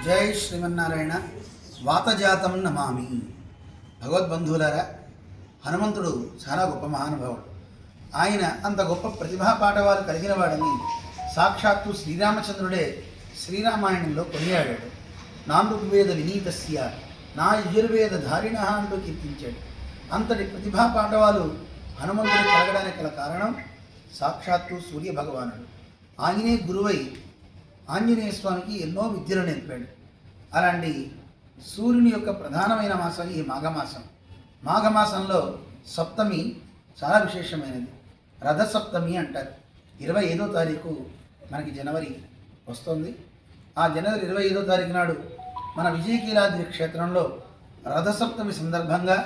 జై శ్రీమన్నారాయణ. వాతజాతం నమామి. భగవద్బంధువులారా, హనుమంతుడు చాలా గొప్ప మహానుభావుడు. ఆయన అంత గొప్ప ప్రతిభా పాఠవాలు కలిగిన వాడని సాక్షాత్తు శ్రీరామచంద్రుడే శ్రీరామాయణంలో కొనియాడాడు. నానృగ్వేద వినీతస్య నా యజుర్వేద ధారిణ అంటూ కీర్తించాడు. అంతటి ప్రతిభా పాఠవాలు హనుమంతుడు కలగడానికి గల కారణం సాక్షాత్తు సూర్య భగవానుడు. ఆయనే గురువై ఆంజనేయ స్వామికి ఎన్నో విద్యలు నేర్పాడు. అలాంటి సూర్యుని యొక్క ప్రధానమైన మాసం ఈ మాఘమాసం. మాఘమాసంలో సప్తమి చాలా విశేషమైనది. రథసప్తమి అంటారు. 25వ తారీఖు మనకి జనవరి వస్తుంది. ఆ జనవరి 25వ తారీఖు నాడు మన విజయకీలాద్రి క్షేత్రంలో రథసప్తమి సందర్భంగా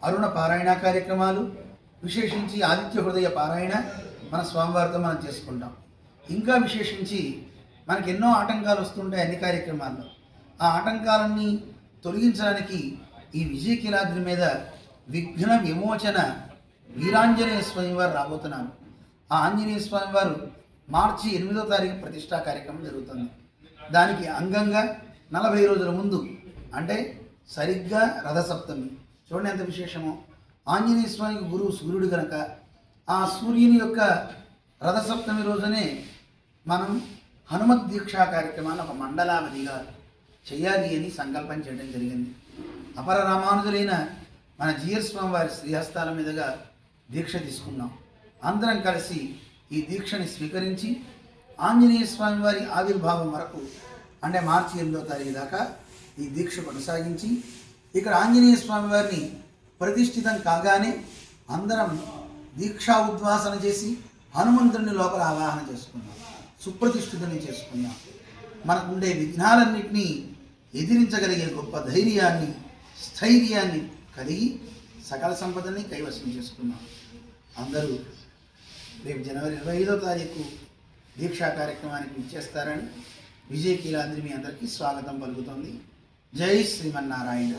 అరుణ పారాయణ కార్యక్రమాలు, విశేషించి ఆదిత్య హృదయ పారాయణ మన స్వామివారితో మనం చేసుకుంటాం. ఇంకా విశేషించి మనకి ఎన్నో ఆటంకాలు వస్తుంటాయి అన్ని కార్యక్రమాల్లో. ఆ ఆటంకాలన్నీ తొలగించడానికి ఈ విజయకీలాద్రి మీద విఘ్న విమోచన వీరాంజనేయ స్వామి వారు రాబోతున్నారు. ఆ ఆంజనేయ స్వామి వారు మార్చి 8వ తారీఖు ప్రతిష్టా కార్యక్రమం జరుగుతుంది. దానికి అంగంగా 40 రోజుల ముందు అంటే సరిగ్గా రథసప్తమి. చూడండి ఎంత విశేషమో. ఆంజనేయ స్వామికి గురువు సూర్యుడు కనుక ఆ సూర్యుని యొక్క రథసప్తమి రోజునే మనం హనుమత్ దీక్షా కార్యక్రమాన్ని ఒక మండలావధిగా చేయాలి అని సంకల్పం చేయడం జరిగింది. అపర రామానుజులైన మన జిఎస్ స్వామి వారి శ్రీహస్తాల మీదుగా దీక్ష తీసుకున్నాం. అందరం కలిసి ఈ దీక్షని స్వీకరించి ఆంజనేయ స్వామి వారి ఆవిర్భావం వరకు అంటే మార్చి 8వ తారీఖు దాకా ఈ దీక్ష కొనసాగించి ఇక్కడ ఆంజనేయ స్వామి వారిని ప్రతిష్ఠితం కాగానే అందరం దీక్షా ఉద్వాసన చేసి హనుమంతుడిని లోపల ఆవాహన చేసుకున్నాం, సుప్రతిష్ఠితుని చేసుకున్నాం. మనకుండే విఘ్నాలన్నింటినీ ఎదిరించగలిగే గొప్ప ధైర్యాన్ని, స్థైర్యాన్ని కలిగి సకల సంపదని కైవసం చేసుకున్నాం. అందరూ రేపు జనవరి 25వ తారీఖు దీక్షా కార్యక్రమానికి ఇచ్చేస్తారని విజయకీలాద్రి మీ అందరికీ స్వాగతం పలుకుతోంది. జై శ్రీమన్నారాయణ.